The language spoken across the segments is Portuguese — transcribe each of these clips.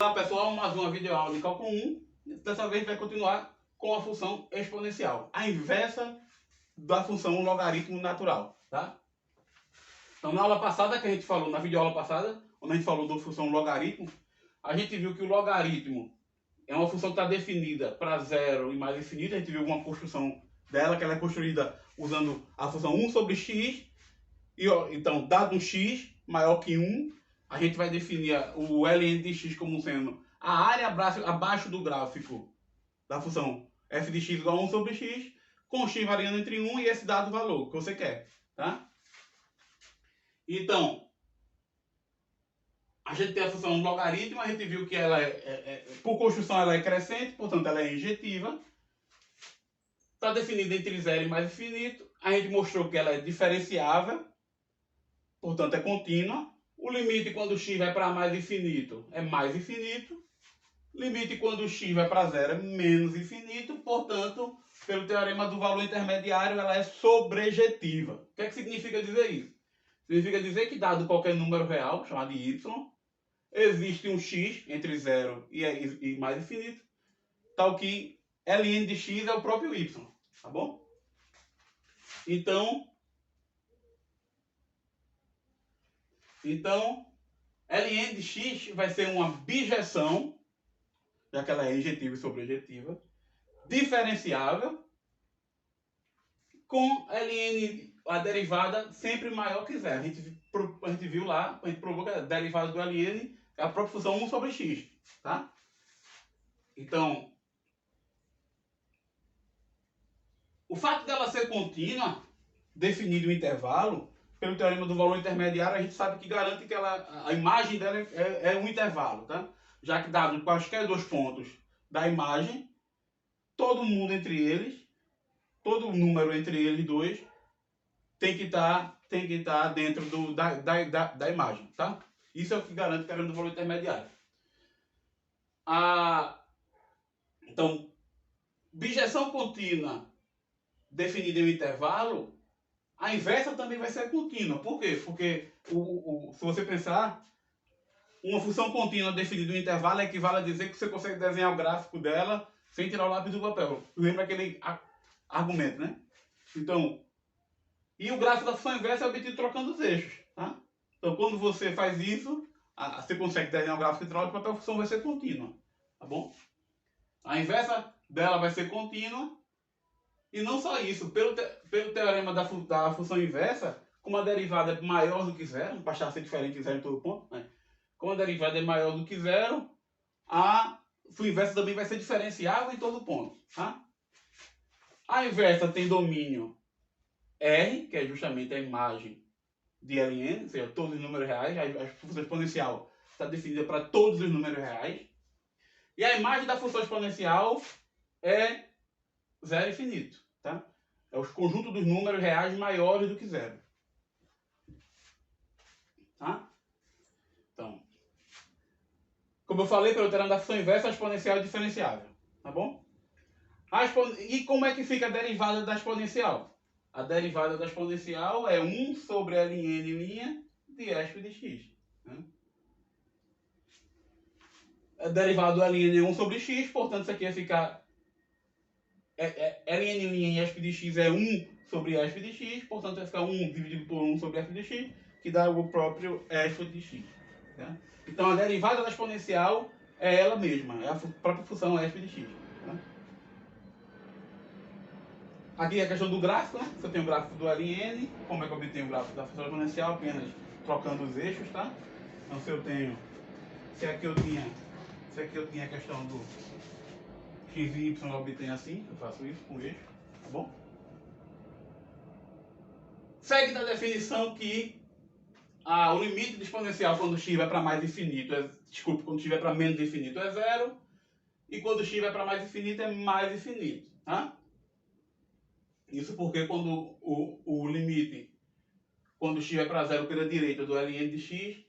Olá pessoal, mais uma videoaula de cálculo 1. Dessa vez vai continuar com a função exponencial, a inversa da função logaritmo natural, tá? Então na aula passada que a gente falou, na videoaula passada, quando a gente falou da função logaritmo, a gente viu que o logaritmo é uma função que está definida para zero e mais infinito. A gente viu uma construção dela, que ela é construída usando a função 1 sobre x. E, então, dado um x maior que 1, a gente vai definir o ln de x como sendo a área abaixo do gráfico da função f de x igual a 1 sobre x, com x variando entre 1 e esse dado valor que você quer. Tá? Então, a gente tem a função logaritmo, a gente viu que ela por construção ela é crescente, portanto ela é injetiva. Está definida entre 0 e mais infinito. A gente mostrou que ela é diferenciável, portanto é contínua. O limite quando x vai para mais infinito é mais infinito. Limite quando x vai para zero é menos infinito. Portanto, pelo teorema do valor intermediário, ela é sobrejetiva. O que é que significa dizer isso? Significa dizer que, dado qualquer número real, chamado de y, existe um x entre 0 e mais infinito, tal que ln de x é o próprio y. Tá bom? Então, ln de x vai ser uma bijeção, já que ela é injetiva e sobrejetiva, diferenciável, com ln, a derivada sempre maior que zero. A gente viu lá, a gente provou que a derivada do ln é a própria função 1 sobre x. Tá? Então, o fato dela ser contínua, definido o intervalo, pelo teorema do valor intermediário, a gente sabe que garante que a imagem dela é um intervalo, tá? Já que dado quaisquer dois pontos da imagem, todo mundo entre eles, todo número entre eles dois, tem que estar dentro da imagem, tá? Isso é o que garante o teorema do valor intermediário. Então, bijeção contínua definida em um intervalo, a inversa também vai ser contínua. Por quê? Porque, se você pensar, uma função contínua definida em um intervalo equivale a dizer que você consegue desenhar o gráfico dela sem tirar o lápis do papel. Lembra aquele argumento, né? Então, e o gráfico da função inversa é obtido trocando os eixos. Tá? Então, quando você faz isso, você consegue desenhar o gráfico e tirar o lápis do papel, a função vai ser contínua. Tá bom? A inversa dela vai ser contínua. E não só isso, pelo teorema da função inversa, como a derivada é maior do que zero, para achar ser diferente de zero em todo ponto, né? Como a derivada é maior do que zero, a função inversa também vai ser diferenciável em todo ponto. Tá? A inversa tem domínio R, que é justamente a imagem de ln, ou seja, todos os números reais. A função exponencial está definida para todos os números reais. E a imagem da função exponencial é zero infinito. Tá? É o conjunto dos números reais maiores do que zero. Tá? Então, como eu falei, pelo teorema da função inversa, a exponencial é diferenciável. Tá bom? E como é que fica a derivada da exponencial? A derivada da exponencial é 1 sobre ln' de esp de x. Né? A derivada do ln é 1 sobre x, portanto, isso aqui vai ficar... ln' em esp de x é 1 sobre esp de x, portanto, vai ficar 1 dividido por 1 sobre f de x, que dá o próprio esp de x. Tá? Então, a derivada da exponencial é ela mesma, é a própria função esp de x. Tá? Aqui é a questão do gráfico, né? Você tem o gráfico do ln, como é que eu obtenho o gráfico da função exponencial? Apenas trocando os eixos, tá? Então, se aqui eu tinha a questão do x e y, eu obtenho assim, eu faço isso com o eixo, tá bom? Segue da definição que o limite do exponencial quando x vai para mais infinito, quando x vai para menos infinito é zero, e quando x vai para mais infinito é mais infinito, tá? Isso porque quando o limite, quando x vai para zero pela direita do ln de x,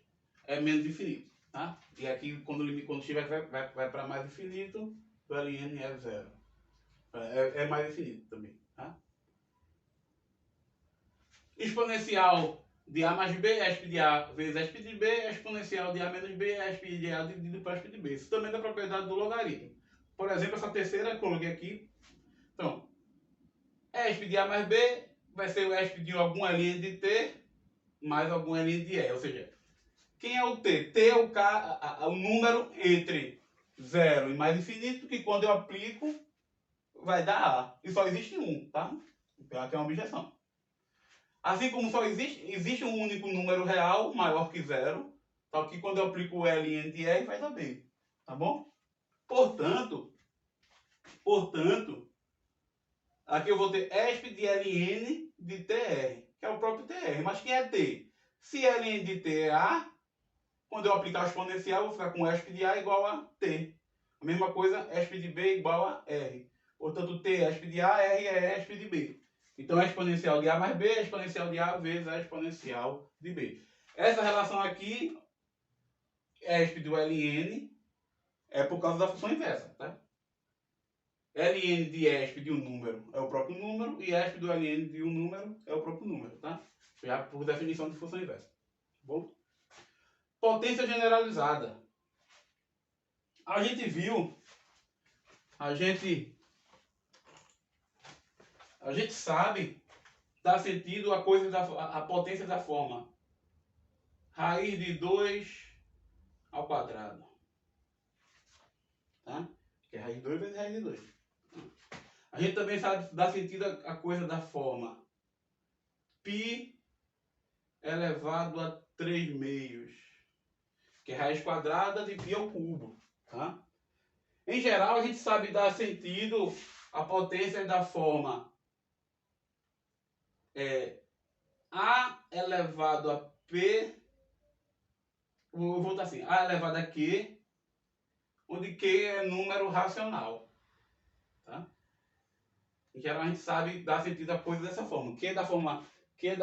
é menos infinito, tá? E aqui, quando x vai para mais infinito, o ln é zero. É mais infinito também, tá? Exponencial de A mais B, ESP de A vezes ESP de B, exponencial de A menos B, ESP de A dividido por ESP de B. Isso também é da propriedade do logaritmo. Por exemplo, essa terceira eu coloquei aqui. Então, ESP de A mais B vai ser o ESP de alguma linha de T mais alguma linha de E. Ou seja, quem é o T? T é o número entre 0 e mais infinito, que quando eu aplico vai dar A. E só existe um, tá? Então aqui é uma objeção. Assim como só existe um único número real maior que zero, só que quando eu aplico o L entre E vai dar B. Tá bom? Portanto, aqui eu vou ter ESP de Ln de TR, que é o próprio TR. Mas quem é T? Se Ln de T é A, quando eu aplicar o exponencial, eu vou ficar com ESP de A igual a T. A mesma coisa, ESP de B igual a R. Portanto, T é ESP de A, R é ESP de B. Então, a exponencial de A mais B é a exponencial de A vezes a exponencial de B. Essa relação aqui, ESP do Ln, é por causa da função inversa, tá? Ln de ESP de um número é o próprio número e ESP do Ln de um número é o próprio número, tá? Já por definição de função inversa. Bom? Potência generalizada. A gente viu, a gente sabe dar sentido a coisa a potência da forma raiz de 2 ao quadrado, tá? Que é raiz de 2 vezes raiz de 2. A gente também sabe dar sentido a coisa da forma π elevado a 3 meios, que é raiz quadrada de π ao cubo, tá? Em geral, a gente sabe dar sentido à potência da forma A elevado a P, vou botar assim, A elevado a Q, onde Q é número racional. Tá? Em geral, a gente sabe dar sentido a coisa dessa forma. Q é da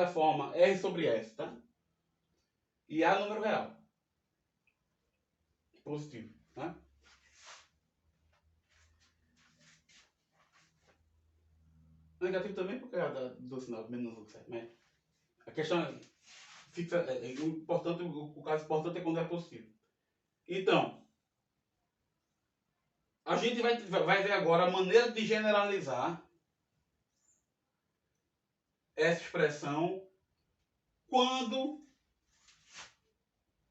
forma R sobre S. Tá? E A é número real. Positivo. Tá? Negativo também, porque é do sinal menos 1, certo? Mas a questão é, o caso importante é quando é positivo. Então, a gente vai ver agora a maneira de generalizar essa expressão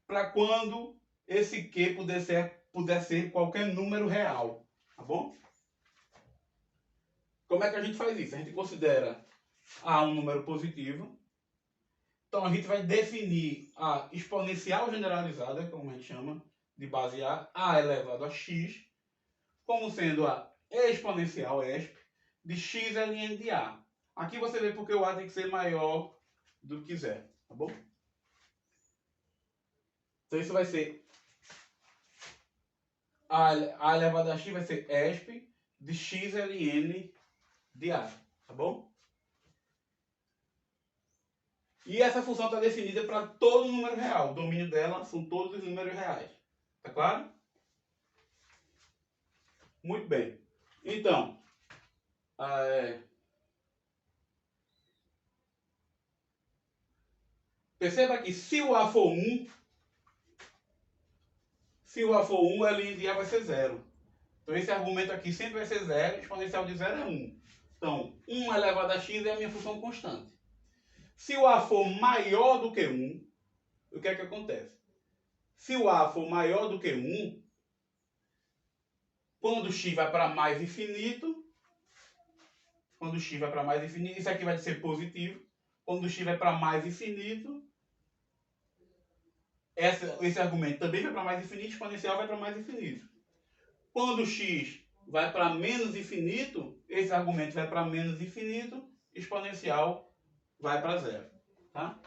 para quando esse Q puder ser qualquer número real. Tá bom? Como é que a gente faz isso? A gente considera A um número positivo. Então a gente vai definir a exponencial generalizada, como a gente chama, de base A elevado a x, como sendo a exponencial ESP de x ln de A. Aqui você vê porque o A tem que ser maior do que zero, tá bom? Então isso vai ser A elevado a x vai ser ESP de x ln de A, tá bom? E essa função está definida para todo número real. O domínio dela são todos os números reais. Tá claro? Muito bem. Então, perceba que se o A for 1, a linha de A vai ser 0. Então esse argumento aqui sempre vai ser 0, exponencial de 0 é 1. Então, 1 elevado a x é a minha função constante. Se o A for maior do que 1, o que é que acontece? Se o A for maior do que 1, quando x vai para mais infinito, isso aqui vai ser positivo. Quando x vai para mais infinito, esse argumento também vai para mais infinito, exponencial vai para mais infinito. Quando x vai para menos infinito, esse argumento vai para menos infinito, exponencial vai para zero. Tá?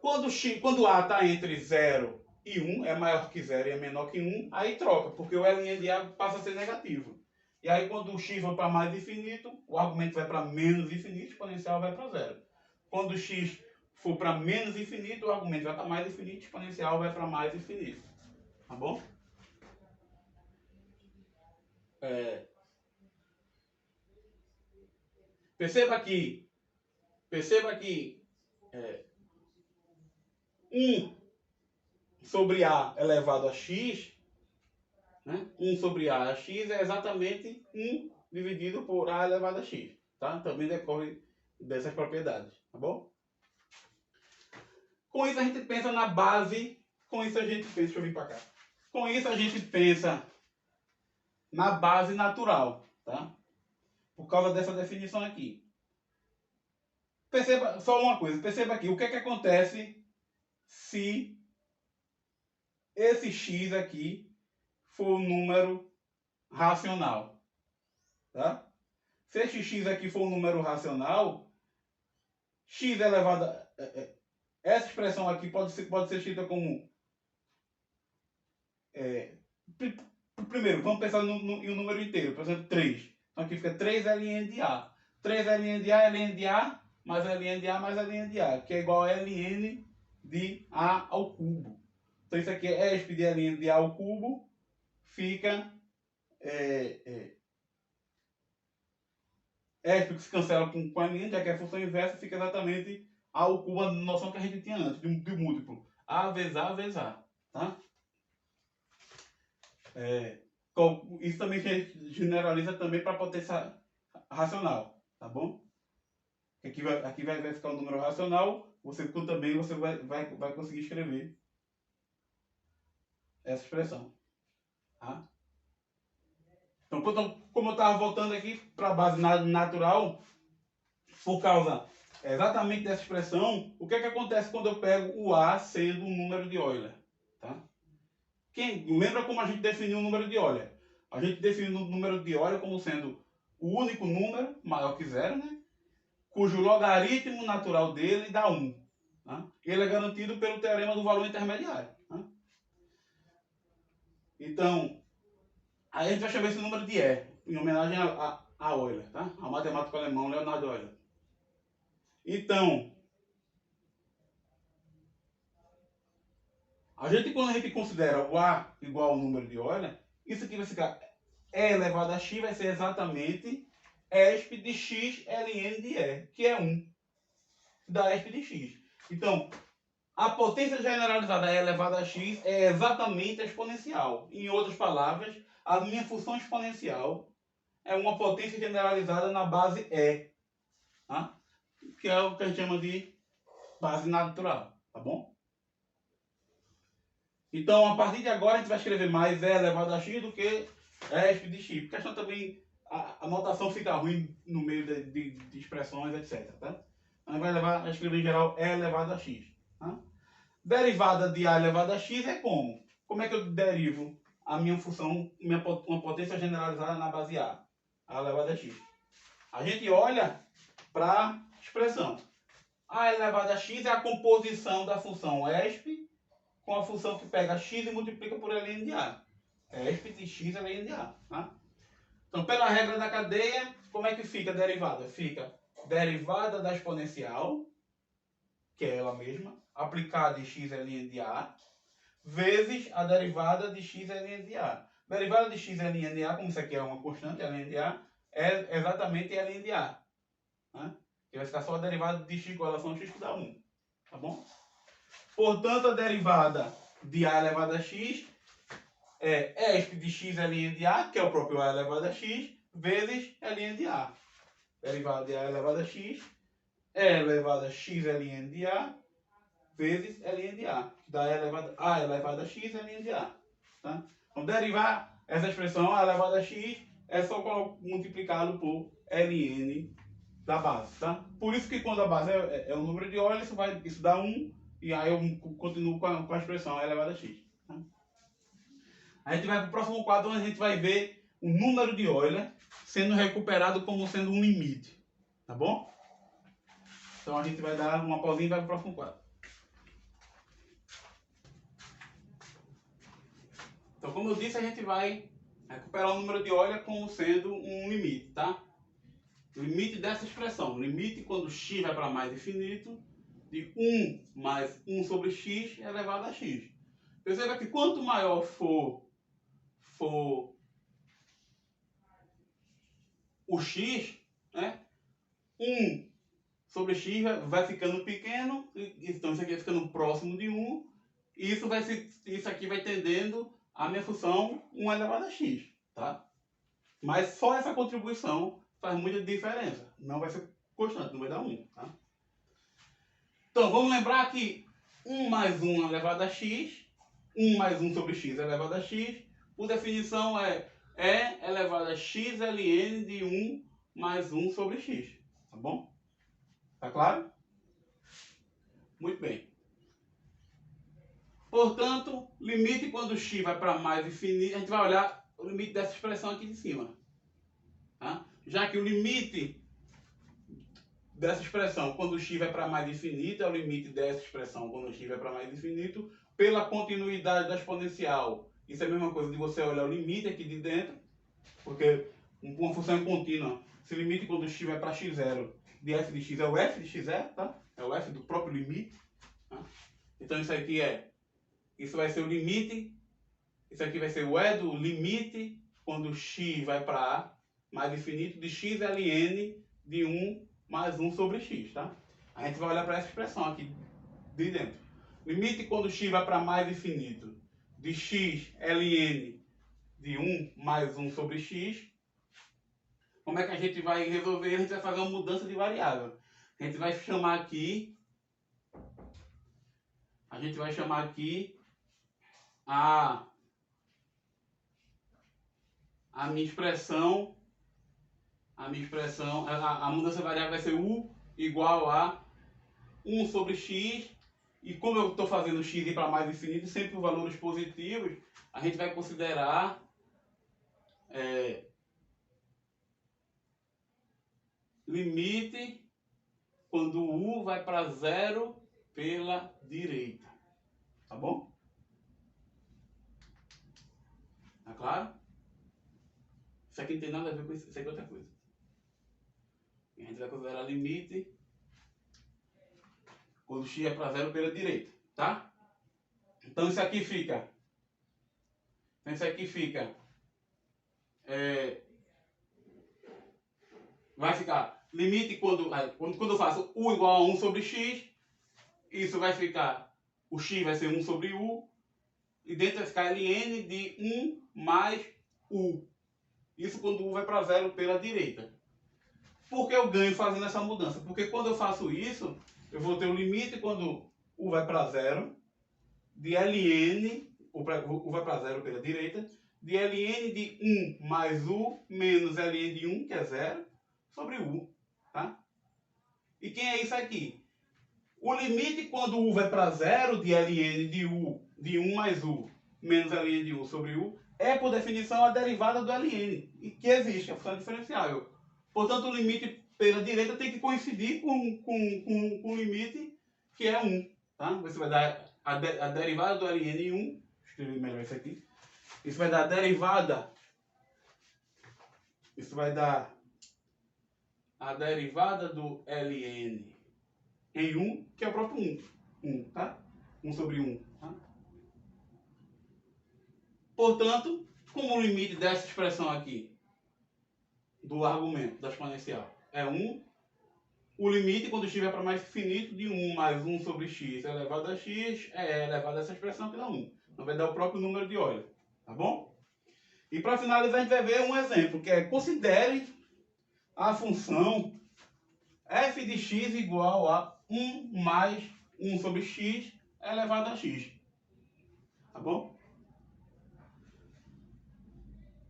Quando A está entre 0 e 1, é maior que 0 e é menor que 1, aí troca, porque o L de A passa a ser negativo. E aí quando o x vai para mais infinito, o argumento vai para menos infinito, exponencial vai para zero. Quando o x for para menos infinito, o argumento vai para mais infinito, exponencial vai para mais infinito. Tá bom? Perceba que 1 sobre A elevado a x, né? 1 sobre A a x é exatamente 1 dividido por A elevado a x. Tá? Também decorre dessas propriedades. Tá bom? Com isso a gente pensa na base. Com isso a gente pensa. Deixa eu vir para cá. Com isso a gente pensa na base natural. Tá? Por causa dessa definição aqui. Perceba só uma coisa. Perceba aqui. O que é que acontece se esse x aqui for um número racional? Tá? Se este x aqui for um número racional, x elevado a... essa expressão aqui pode ser escrita como... primeiro, vamos pensar em um número inteiro. Por exemplo, 3. Então aqui fica 3 ln de A. 3 ln de A, ln de A, mais ln de A, mais ln de A, que é igual a ln de A ao cubo. Então isso aqui é esp de ln de A ao cubo, fica... esp que se cancela com ln, já que é a função inversa, fica exatamente A ao cubo, a noção que a gente tinha antes, de múltiplo. A vezes A vezes A. Tá? Isso também generaliza também para potência racional, tá bom? Aqui vai ficar um número racional, também você vai conseguir escrever essa expressão. Tá? Então, como eu estava voltando aqui para a base natural, por causa exatamente dessa expressão, o que é que acontece quando eu pego o A sendo um número de Euler? Tá? Lembra como a gente definiu o número de Euler? A gente definiu o número de Euler como sendo o único número maior que zero, né? Cujo logaritmo natural dele dá 1. Tá? Ele é garantido pelo teorema do valor intermediário. Tá? Então, aí a gente vai chamar esse número de E, em homenagem a Euler, tá? Ao matemático alemão Leonhard Euler. Então, quando a gente considera o A igual ao número de Euler, isso aqui vai ficar E elevado a x, vai ser exatamente esp de x ln de E, que é 1 da esp de x. Então, a potência generalizada E elevado a x é exatamente exponencial. Em outras palavras, a minha função exponencial é uma potência generalizada na base E, tá? Que é o que a gente chama de base natural, tá bom? Então, a partir de agora, a gente vai escrever mais E elevado a x do que esp de x. Porque senão também a notação fica ruim no meio de expressões, etc. Tá? A gente vai levar a escrever em geral E elevado a x. Tá? Derivada de A elevado a x é como? Como é que eu derivo a minha função, uma potência generalizada na base A elevado a x? A gente olha para a expressão. A elevado a x é a composição da função esp com a função que pega x e multiplica por ln de A. Esp de x ln de A. Tá? Então, pela regra da cadeia, como é que fica a derivada? Fica derivada da exponencial, que é ela mesma, aplicada em x ln de A, vezes a derivada de x ln de A. Derivada de x ln de A, como isso aqui é uma constante, ln de A, é exatamente ln de A. Né? Que vai ficar só a derivada de x com relação a x que dá 1. Tá bom? Portanto, a derivada de A elevado a x é esp de x ln de A, que é o próprio A elevado a x, vezes ln de A. Derivada de A elevado a x é elevado a x ln de A vezes ln de A, que dá A elevado a x ln de A. Tá? Então, derivar essa expressão A elevado a x é só multiplicá-lo por ln da base. Tá? Por isso que quando a base é um número de Euler, isso dá 1, e aí eu continuo com a expressão A elevado a x. Tá? A gente vai para o próximo quadro, onde a gente vai ver o número de Euler sendo recuperado como sendo um limite. Tá bom? Então a gente vai dar uma pausinha e vai para o próximo quadro. Então, como eu disse, a gente vai recuperar o número de Euler como sendo um limite, tá? O limite dessa expressão. Limite quando x vai para mais infinito, de 1 mais 1 sobre x elevado a x. Perceba que quanto maior for o x, né? 1 sobre x vai ficando pequeno, então isso aqui vai ficando próximo de 1, e isso aqui vai tendendo a minha função 1 elevado a x, tá? Mas só essa contribuição faz muita diferença, não vai ser constante, não vai dar 1, tá? Então, vamos lembrar que 1 mais 1 elevado a x, 1 mais 1 sobre x elevado a x, por definição é E elevado a x ln de 1 mais 1 sobre x, tá bom? Tá claro? Muito bem. Portanto, limite quando x vai para mais infinito, a gente vai olhar o limite dessa expressão aqui de cima. Tá? Já que o limite dessa expressão quando x vai para mais infinito é o limite dessa expressão quando x vai para mais infinito pela continuidade da exponencial. Isso é a mesma coisa de você olhar o limite aqui de dentro, porque uma função contínua, se limite quando x vai para x0 de f de x é o f de x0, tá? É o f do próprio limite. Tá? Então isso vai ser o limite, isso aqui vai ser o E do limite quando x vai para a mais infinito de x ln de 1 mais 1 sobre x, tá? A gente vai olhar para essa expressão aqui de dentro. Limite quando x vai para mais infinito de x ln de 1 mais 1 sobre x. Como é que a gente vai resolver? A gente vai fazer uma mudança de variável. A gente vai chamar aqui a minha expressão, a mudança de variável vai ser u igual a 1 sobre x, e como eu estou fazendo x ir para mais infinito, sempre por valores positivos, a gente vai considerar limite quando u vai para 0 pela direita. Tá bom? Tá claro? Isso aqui não tem nada a ver com isso, isso aqui é outra coisa. A gente vai considerar limite quando x é para 0 pela direita, tá? Então isso aqui fica vai ficar limite quando eu faço u igual a 1 sobre x, isso vai ficar, o x vai ser 1 sobre u, e dentro vai ficar ln de 1 mais u. Isso quando u vai para 0 pela direita. Por que eu ganho fazendo essa mudança? Porque quando eu faço isso, eu vou ter o limite quando u vai para 0, de ln, u vai para 0 pela direita, de ln de 1 mais u menos ln de 1, que é 0, sobre u. Tá? E quem é isso aqui? O limite quando u vai para 0 de ln de 1 mais u menos ln de u sobre u é, por definição, a derivada do ln, e que existe, a função diferenciável. Portanto, o limite pela direita tem que coincidir com o limite que é 1. Tá? Você vai dar a derivada do ln em 1. Escrever melhor isso aqui. Isso vai dar a derivada. Isso vai dar a derivada do ln em 1, que é o próprio 1. Tá? 1 sobre 1. Tá? Portanto, como o limite dessa expressão aqui, do argumento, da exponencial, é 1, o limite, quando estiver para mais infinito, de 1 mais 1 sobre x elevado a x é elevado a essa expressão que dá 1. Então vai dar o próprio número de Euler. Tá bom? E para finalizar, a gente vai ver um exemplo, que é: considere a função f de x igual a 1 mais 1 sobre x elevado a x. Tá bom?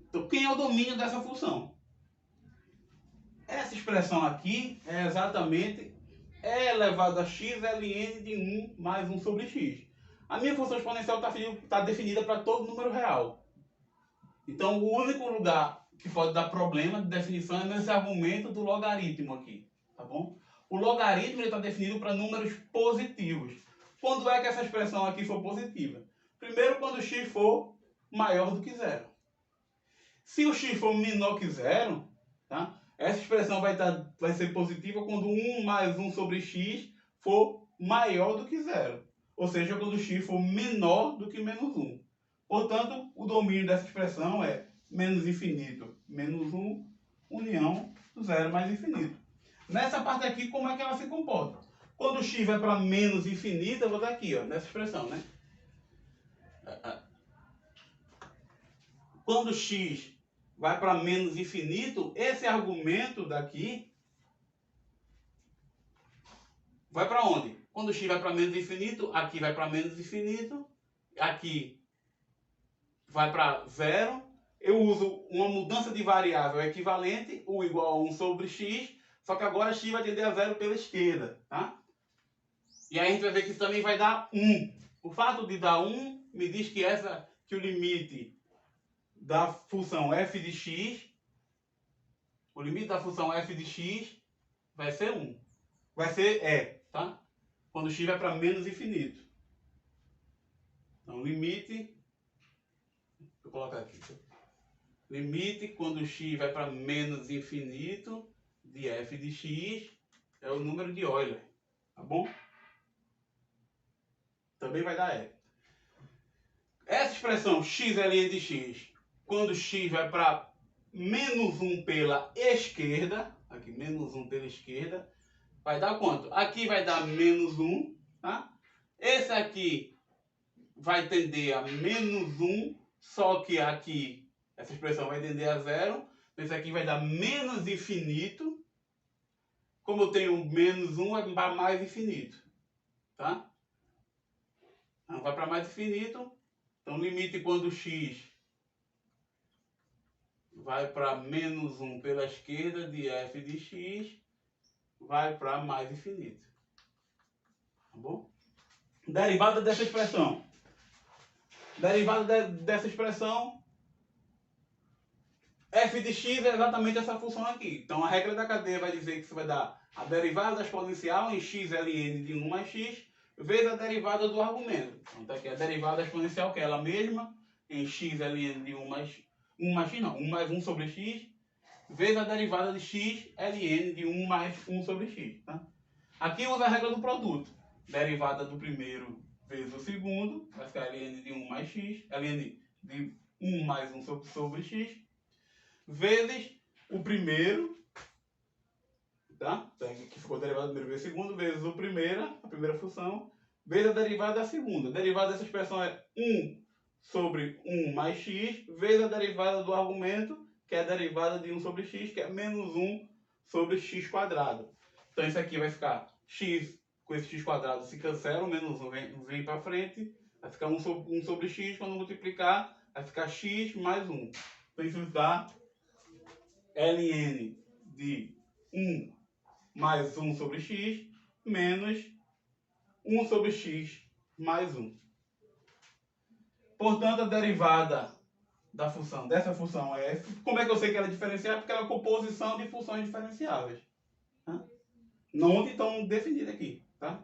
Então, quem é o domínio dessa função? Essa expressão aqui é exatamente E elevado a x ln de 1 mais 1 sobre x. A minha função exponencial está definida para todo número real. Então, o único lugar que pode dar problema de definição é nesse argumento do logaritmo aqui. Tá bom? O logaritmo está definido para números positivos. Quando é que essa expressão aqui for positiva? Primeiro, quando x for maior do que zero. Se o x for menor que zero, tá? Essa expressão vai ser positiva quando 1 mais 1 sobre x for maior do que zero. Ou seja, quando x for menor do que menos 1. Portanto, o domínio dessa expressão é menos infinito menos 1, união 0 mais infinito. Nessa parte aqui, como é que ela se comporta? Quando o x vai para menos infinito, eu vou dar aqui, ó, nessa expressão, né? Quando x vai para menos infinito, esse argumento daqui vai para onde? Quando x vai para menos infinito, aqui vai para menos infinito, aqui vai para zero. Eu uso uma mudança de variável equivalente, u igual a 1 sobre x, só que agora x vai tender a zero pela esquerda, tá? E aí a gente vai ver que isso também vai dar 1. O fato de dar 1 me diz que o limite da função f de x, o limite da função f de x vai ser 1. Vai ser e, tá? Quando x vai para menos infinito. Então, limite, vou colocar aqui. Limite quando x vai para menos infinito de f de x é o número de Euler, tá bom? Também vai dar e. Essa expressão x ln de x, quando x vai para menos 1 pela esquerda, aqui menos 1 pela esquerda, vai dar quanto? Aqui vai dar menos 1, tá? Esse aqui vai tender a menos 1, só que aqui essa expressão vai tender a zero. Esse aqui vai dar menos infinito. Como eu tenho menos 1, vai para mais infinito, tá? Então, vai para mais infinito. Então, limite quando x vai para menos 1 pela esquerda de f de x, vai para mais infinito. Tá bom? Derivada dessa expressão. Derivada dessa expressão, f de x é exatamente essa função aqui. Então, a regra da cadeia vai dizer que isso vai dar a derivada da exponencial em x ln de 1 mais x, vezes a derivada do argumento. Então, tá aqui a derivada exponencial, que é ela mesma, em x ln de 1 mais 1 mais 1 sobre x, vezes a derivada de x ln de 1 mais 1 sobre x. Tá? Aqui usa a regra do produto. Derivada do primeiro vezes o segundo, vai ficar ln de 1 mais x, ln de 1 mais 1 sobre x, vezes o primeiro, tá? Então, aqui ficou a derivada do primeiro vezes o segundo, vezes a primeira função, vezes a derivada da segunda. A derivada dessa expressão é 1 sobre 1 mais x, vezes a derivada do argumento, que é a derivada de 1 sobre x, que é menos 1 sobre x quadrado. Então isso aqui vai ficar x com esse x quadrado se cancela, o menos 1 vem para frente, vai ficar 1 sobre x, quando multiplicar, vai ficar x mais 1. Então isso dá ln de 1 mais 1 sobre x, menos 1 sobre x mais 1. Portanto, a derivada dessa função f, como é que eu sei que ela é diferenciável? Porque ela é composição de funções diferenciáveis. Tá? Não estão definidas aqui. Tá?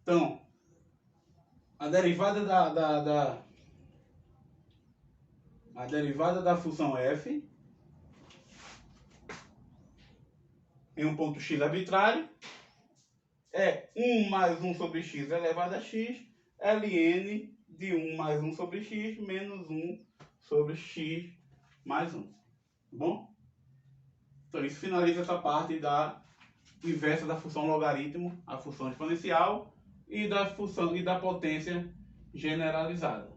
Então, a derivada a derivada da função f em um ponto x arbitrário é 1 mais 1 sobre x elevado a x, ln de 1 mais 1 sobre x menos 1 sobre x mais 1. Tá bom? Então isso finaliza essa parte da inversa da função logaritmo, a função exponencial, e da função e da potência generalizada.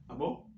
Tá bom?